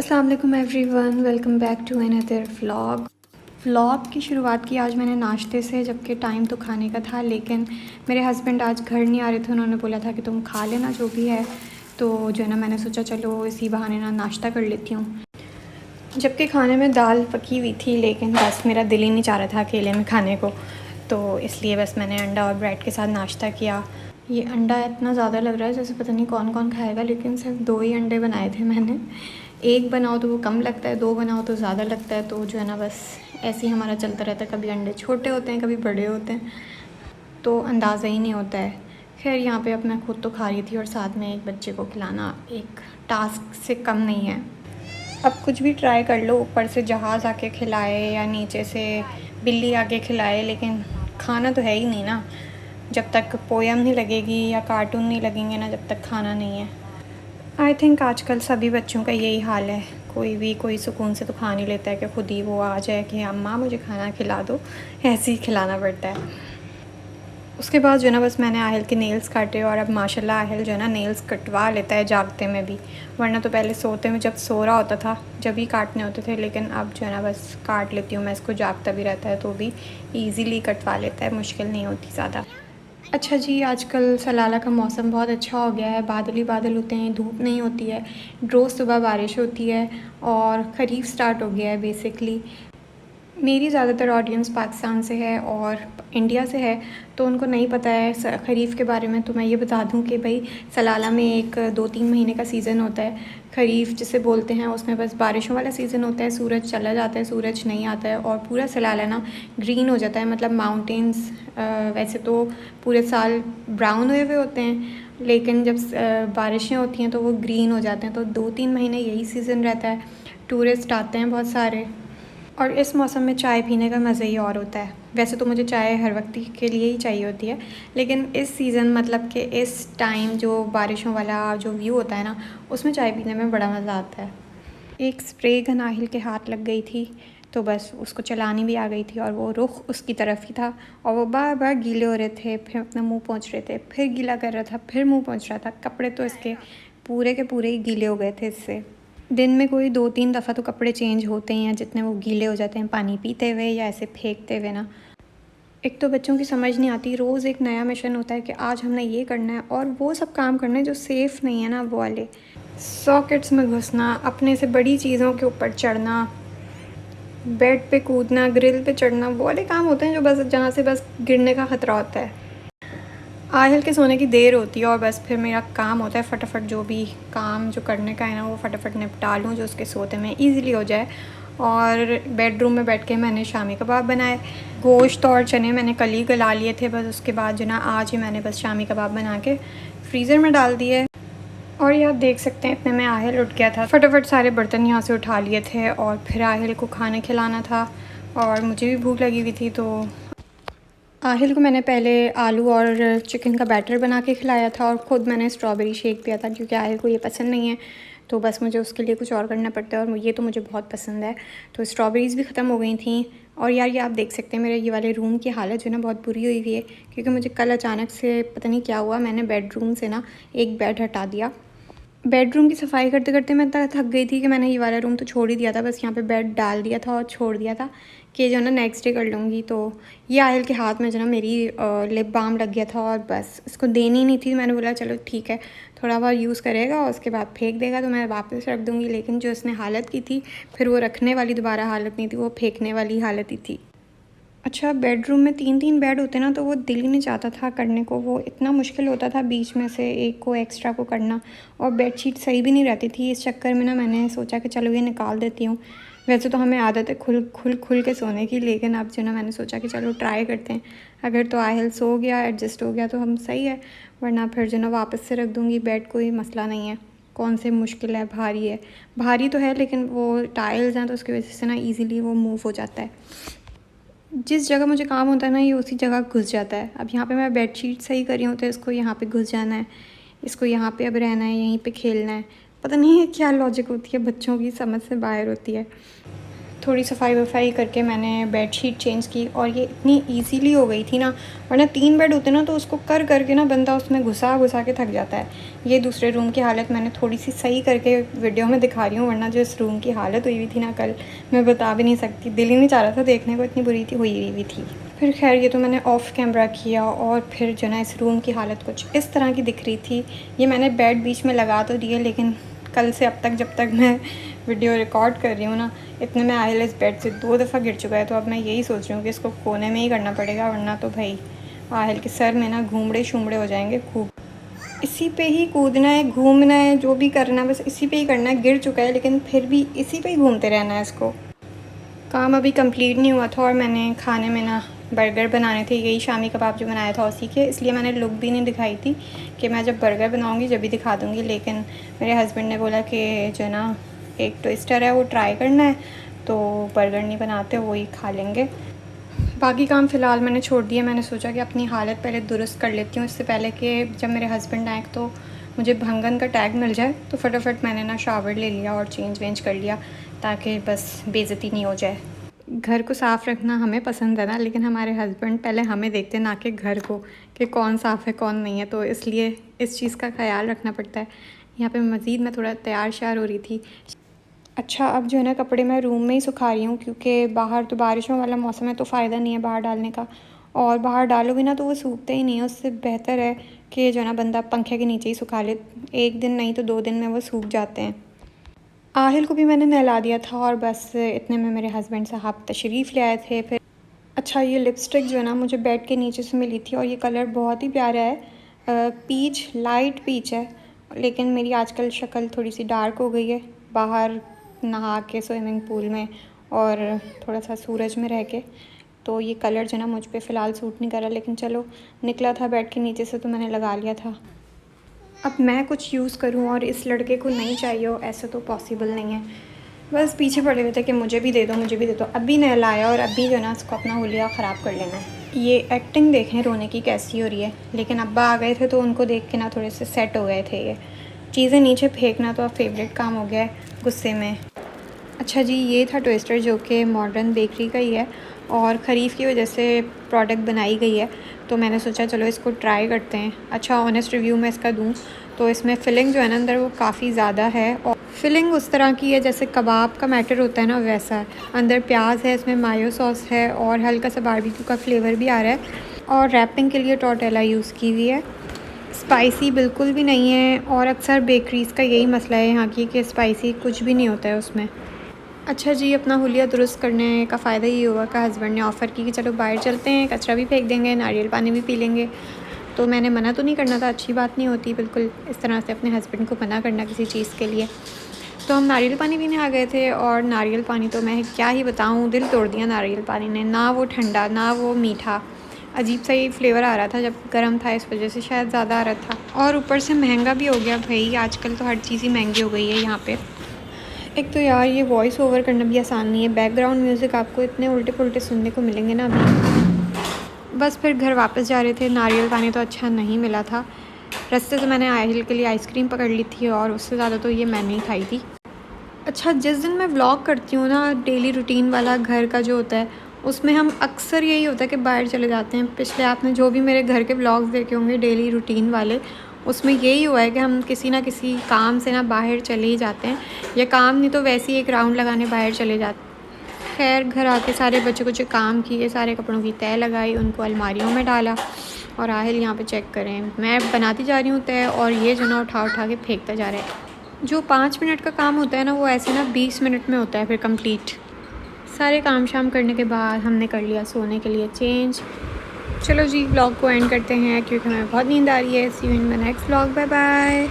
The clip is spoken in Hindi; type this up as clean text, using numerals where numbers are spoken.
अस्सलाम वालेकुम everyone, welcome back to another vlog की शुरुआत की आज मैंने नाश्ते से, जबकि टाइम तो खाने का था, लेकिन मेरे हस्बैंड आज घर नहीं आ रहे थे। उन्होंने बोला था कि तुम खा लेना जो भी है, तो जो है ना मैंने सोचा चलो इसी बहाने ना नाश्ता कर लेती हूँ। जबकि खाने में दाल पकी हुई थी, लेकिन बस मेरा दिल ही नहीं चाह रहा था अकेले में खाने को, तो इसलिए बस मैंने अंडा और ब्रेड के साथ नाश्ता किया। ये अंडा इतना ज़्यादा लग रहा है जैसे पता नहीं कौन कौन खाएगा, लेकिन सिर्फ 2 ही अंडे बनाए थे मैंने। एक बनाओ तो वो कम लगता है, 2 बनाओ तो ज़्यादा लगता है, तो जो है ना बस ऐसे ही हमारा चलता रहता है। कभी अंडे छोटे होते हैं, कभी बड़े होते हैं, तो अंदाज़ा ही नहीं होता है। खैर यहाँ पे अब मैं खुद तो खा रही थी और साथ में एक बच्चे को खिलाना एक टास्क से कम नहीं है। अब कुछ भी ट्राई कर लो, ऊपर से जहाज़ आके खिलाए या नीचे से बिल्ली आके खिलाए, लेकिन खाना तो है ही नहीं ना। जब तक पोयम नहीं लगेगी या कार्टून नहीं लगेंगे ना, जब तक खाना नहीं है। आई थिंक आजकल सभी बच्चों का यही हाल है। कोई सुकून से तो खा नहीं लेता है कि खुद ही वो आ जाए कि अम्मा मुझे खाना खिला दो, ऐसे ही खिलाना पड़ता है। उसके बाद जो है ना बस मैंने आहिल के नेल्स काटे, और अब माशाल्लाह आहिल जो है ना नेल्स कटवा लेता है जागते में भी, वरना तो पहले सोते में जब सो रहा होता था जब ही काटने होते थे, लेकिन अब जो है ना बस काट लेती हूँ मैं इसको। जागता भी रहता है तो भी ईज़िली कटवा लेता है, मुश्किल नहीं होती ज़्यादा। अच्छा जी, आजकल सलाला का मौसम बहुत अच्छा हो गया है, बादल ही बादल होते हैं, धूप नहीं होती है, रोज़ सुबह बारिश होती है और ख़रीफ स्टार्ट हो गया है बेसिकली। मेरी ज़्यादातर ऑडियंस पाकिस्तान से है और इंडिया से है, तो उनको नहीं पता है ख़रीफ़ के बारे में। तो मैं ये बता दूं कि भाई सलाला में एक 2-3 महीने का सीज़न होता है। ख़रीफ़ जिसे बोलते हैं उसमें बस बारिशों वाला सीज़न होता है, सूरज चला जाता है, सूरज नहीं आता है और पूरा सलाला ना ग्रीन हो जाता है। मतलब माउंटेन्स वैसे तो पूरे साल ब्राउन हुए हुए होते हैं, लेकिन जब बारिशें होती हैं तो वो ग्रीन हो जाते हैं। तो 2-3 महीने यही सीज़न रहता है, टूरिस्ट आते हैं बहुत सारे, और इस मौसम में चाय पीने का मज़ा ही और होता है। वैसे तो मुझे चाय हर वक्त के लिए ही चाहिए होती है, लेकिन इस सीज़न मतलब कि इस टाइम जो बारिशों वाला जो व्यू होता है ना, उसमें चाय पीने में बड़ा मज़ा आता है। एक स्प्रे गन आहिल के हाथ लग गई थी, तो बस उसको चलानी भी आ गई थी, और वो रुख उसकी तरफ ही था, और वो बार बार गीले हो रहे थे, फिर अपना मुंह पोंछ रहे थे, फिर गीला कर रहा था, फिर मुंह पोंछ रहा था। कपड़े तो इसके पूरे के पूरे ही गीले हो गए थे इससे। दिन में कोई 2-3 दफ़ा तो कपड़े चेंज होते ही हैं, जितने वो गीले हो जाते हैं पानी पीते हुए या ऐसे फेंकते हुए ना। एक तो बच्चों की समझ नहीं आती, रोज़ एक नया मिशन होता है कि आज हमने ये करना है, और वो सब काम करना है जो सेफ़ नहीं है ना, वो वाले सॉकेट्स में घुसना, अपने से बड़ी चीज़ों के ऊपर चढ़ना, बेड पे कूदना, ग्रिल पे चढ़ना, वो वाले काम होते हैं जो बस जहाँ से बस गिरने का ख़तरा होता है। आहिल के सोने की देर होती है और बस फिर मेरा काम होता है फटाफट जो भी काम जो करने का है ना वो फटाफट निपटा लूँ, जो उसके सोते में इजीली हो जाए। और बेडरूम में बैठ के मैंने शामी कबाब बनाए। गोश्त और चने मैंने कल ही गला लिए थे, बस उसके बाद जो ना आज ही मैंने बस शामी कबाब बना के फ्रीज़र में डाल दिए। और ये आप देख सकते हैं इतने में आहिल उठ गया था, फटाफट सारे बर्तन यहाँ से उठा लिए थे, और फिर आहिल को खाना खिलाना था और मुझे भी भूख लगी हुई थी। तो आहिल को मैंने पहले आलू और चिकन का बैटर बना के खिलाया था, और ख़ुद मैंने स्ट्रॉबेरी शेक पिया था, क्योंकि आहिल को ये पसंद नहीं है, तो बस मुझे उसके लिए कुछ और करना पड़ता है, और ये तो मुझे बहुत पसंद है। तो स्ट्रॉबेरीज़ भी ख़त्म हो गई थी। और यार ये आप देख सकते हैं मेरे ये वाले रूम की हालत जो है ना बहुत बुरी हुई हुई है, क्योंकि मुझे कल अचानक से पता नहीं क्या हुआ, मैंने बेडरूम से ना एक बेड हटा दिया। बेडरूम की सफाई करते करते मैं इतना थक गई थी कि मैंने ये वाला रूम तो छोड़ ही दिया था, बस यहाँ पे बेड डाल दिया था और छोड़ दिया था कि जो है ना नेक्स्ट डे कर लूँगी। तो ये आहिल के हाथ में जो है ना मेरी लिप बाम लग गया था, और बस इसको देनी नहीं थी। मैंने बोला चलो ठीक है, थोड़ा बहुत यूज़ करेगा और उसके बाद फेंक देगा तो मैं वापस रख दूँगी, लेकिन जो इसने हालत की थी फिर वो रखने वाली दोबारा हालत नहीं थी, वो फेंकने वाली हालत ही थी। अच्छा, बेडरूम में 3-3 बेड होते ना तो वो दिल ही नहीं चाहता था करने को, वो इतना मुश्किल होता था बीच में से एक को एक्स्ट्रा को करना, और बेडशीट सही भी नहीं रहती थी। इस चक्कर में ना मैंने सोचा कि चलो ये निकाल देती हूँ। वैसे तो हमें आदत है खुल के सोने की, लेकिन अब जो ना मैंने सोचा कि चलो ट्राई करते हैं, अगर तो आहिल सो गया एडजस्ट हो गया तो हम सही है, वरना फिर जो ना वापस से रख दूँगी बेड, कोई मसला नहीं है। कौन से मुश्किल है, भारी है, भारी तो है लेकिन वो टाइल्स हैं तो उसकी वजह से ना ईज़िली वो मूव हो जाता है। जिस जगह मुझे काम होता है ना ये उसी जगह घुस जाता है। अब यहाँ पे मैं बेडशीट सही कर रही हूँ तो इसको यहाँ पे घुस जाना है, इसको यहाँ पे अब रहना है, यहीं पे खेलना है। पता नहीं है क्या लॉजिक होती है, बच्चों की समझ से बाहर होती है। थोड़ी सफाई वफाई करके मैंने बेडशीट चेंज की और ये इतनी इजीली हो गई थी ना, वरना 3 बेड होते ना तो उसको कर करके ना बंदा उसमें घुसा घुसा के थक जाता है। ये दूसरे रूम की हालत मैंने थोड़ी सी सही करके वीडियो में दिखा रही हूँ, वरना जो इस रूम की हालत हुई हुई थी ना कल, मैं बता भी नहीं सकती, दिल ही नहीं चाह रहा था देखने को, इतनी बुरी हुई हुई थी। फिर खैर ये तो मैंने ऑफ़ कैमरा किया और फिर जो ना इस रूम की हालत कुछ इस तरह की दिख रही थी। ये मैंने बेड बीच में लगा तो दिए, लेकिन कल से अब तक जब तक मैं वीडियो रिकॉर्ड कर रही हूँ ना, इतने में आहिल इस बेड से 2 दफ़ा गिर चुका है। तो अब मैं यही सोच रही हूँ कि इसको कोने में ही करना पड़ेगा, वरना तो भाई आहिल के सर में ना घूमड़े शूमड़े हो जाएंगे खूब। इसी पे ही कूदना है, घूमना है, जो भी करना है बस इसी पे ही करना है। गिर चुका है लेकिन फिर भी इसी पे ही घूमते रहना है इसको। काम अभी कंप्लीट नहीं हुआ था और मैंने खाने में ना बर्गर बनाने थे, यही शामी कबाब जो बनाया था उसी के, इसलिए मैंने लुक भी नहीं दिखाई थी कि मैं जब बर्गर बनाऊंगी जब भी दिखा दूंगी। लेकिन मेरे हस्बैंड ने बोला कि जो ना एक ट्विस्टर है वो ट्राई करना है, तो बर्गर नहीं बनाते, वही खा लेंगे। बाकी काम फ़िलहाल मैंने छोड़ दिया। मैंने सोचा कि अपनी हालत पहले दुरुस्त कर लेती हूँ, इससे पहले कि जब मेरे हस्बैंड आए तो मुझे भंगन का टैग मिल जाए। तो फटाफट मैंने ना शावर ले लिया और चेंज वेंज कर लिया, ताकि बस बेइज्जती नहीं हो जाए। घर को साफ़ रखना हमें पसंद है ना, लेकिन हमारे हस्बैंड पहले हमें देखते ना कि घर को, कि कौन साफ़ है कौन नहीं है, तो इसलिए इस चीज़ का ख्याल रखना पड़ता है। यहाँ पे मज़ीद मैं थोड़ा तैयार श्यार हो रही थी। अच्छा, अब जो है ना कपड़े मैं रूम में ही सुखा रही हूँ, क्योंकि बाहर तो बारिशों वाला मौसम है तो फ़ायदा नहीं है बाहर डालने का, और बाहर डालोगे ना तो वो सूखते ही नहीं है। उससे बेहतर है कि जो है ना बंदा पंखे के नीचे ही सुखा ले, 1 दिन नहीं तो 2 दिन में वो सूख जाते हैं। आहिल को भी मैंने नहला दिया था और बस इतने में मेरे हस्बैंड साहब तशरीफ़ ले आए थे। फिर अच्छा, ये लिपस्टिक जो है ना मुझे बेड के नीचे से मिली थी और ये कलर बहुत ही प्यारा है, पीच, लाइट पीच है। लेकिन मेरी आजकल शक्ल थोड़ी सी डार्क हो गई है, बाहर नहा के स्विमिंग पूल में और थोड़ा सा सूरज में रह के, तो ये कलर जो है ना मुझ पे फ़िलहाल सूट नहीं कर रहा। लेकिन चलो, निकला था बेड के नीचे से तो मैंने लगा लिया था। अब मैं कुछ यूज़ करूं और इस लड़के को नहीं चाहिए हो, ऐसा तो पॉसिबल नहीं है। बस पीछे पड़े हुए थे कि मुझे भी दे दो, मुझे भी दे दो। अभी नहलाया और अभी जो है ना उसको अपना हुलिया ख़राब कर लेना है। ये एक्टिंग देखें रोने की कैसी हो रही है। लेकिन अब्बा आ गए थे तो उनको देख के ना थोड़े से सेट हो गए थे। ये चीज़ें नीचे फेंकना तो अब फेवरेट काम हो गया है गुस्से में। अच्छा जी, ये था ट्विस्टर जो कि मॉडर्न बेकरी का ही है और ख़रीफ की वजह से प्रोडक्ट बनाई गई है, तो मैंने सोचा चलो इसको ट्राई करते हैं। अच्छा, ऑनेस्ट रिव्यू मैं इसका दूँ तो इसमें फ़िलिंग जो है ना अंदर वो काफ़ी ज़्यादा है, और फ़िलिंग उस तरह की है जैसे कबाब का मैटर होता है ना, वैसा है। अंदर प्याज है, इसमें मायो सॉस है और हल्का सा बारबेक्यू का फ्लेवर भी आ रहा है, और रैपिंग के लिए टोर्टेला यूज़ की हुई है। स्पाइसी बिल्कुल भी नहीं है, और अक्सर बेकरीज़ का यही मसला है यहाँ की कि स्पाइसी कुछ भी नहीं होता है उसमें। अच्छा जी, अपना हुलिया दुरुस्त करने का फ़ायदा ये हुआ कि हस्बैंड ने ऑफ़र की कि चलो बाहर चलते हैं, कचरा भी फेंक देंगे, नारियल पानी भी पी लेंगे। तो मैंने मना तो नहीं करना था, अच्छी बात नहीं होती बिल्कुल इस तरह से अपने हस्बैंड को मना करना किसी चीज़ के लिए। तो हम नारियल पानी पीने आ गए थे, और नारियल पानी तो मैं क्या ही बताऊँ, दिल तोड़ दिया नारियल पानी ने। ना वो ठंडा ना वो मीठा, अजीब सा ही फ्लेवर आ रहा था, जब गर्म था इस वजह से शायद ज़्यादा आ रहा था। और ऊपर से महंगा भी हो गया भाई, आजकल तो हर चीज़ ही महंगी हो गई है यहाँ पे। एक तो यार ये वॉइस ओवर करना भी आसान नहीं है, बैकग्राउंड म्यूज़िक आपको इतने उल्टे पुल्टे सुनने को मिलेंगे ना अभी। बस फिर घर वापस जा रहे थे, नारियल पानी तो अच्छा नहीं मिला था। रास्ते से मैंने आहिल के लिए आइसक्रीम पकड़ ली थी, और उससे ज़्यादा तो ये मैंने ही खाई थी। अच्छा, जिस दिन मैं व्लॉग करती हूँ ना डेली रूटीन वाला घर का जो होता है, उसमें हम अक्सर यही होता है कि बाहर चले जाते हैं। पिछले आपने जो भी मेरे घर के व्लॉग्स देखे होंगे डेली रूटीन वाले, उसमें यही हुआ है कि हम किसी ना किसी काम से ना बाहर चले ही जाते हैं, या काम नहीं तो वैसे ही एक राउंड लगाने बाहर चले जाते हैं। खैर, घर आके सारे बच्चे कुछ काम किए, सारे कपड़ों की तह लगाई, उनको अलमारियों में डाला, और आहिल यहाँ पे चेक करें, मैं बनाती जा रही हूँ तह और ये जो ना उठा उठा के फेंकता जा रहा है। जो 5 मिनट का काम होता है ना, वो ऐसे ना 20 मिनट में होता है फिर कंप्लीट। सारे काम शाम करने के बाद हमने कर लिया सोने के लिए चेंज। चलो जी, व्लॉग को एंड करते हैं क्योंकि हमें बहुत नींद आ रही है। See you in my next vlog, bye bye.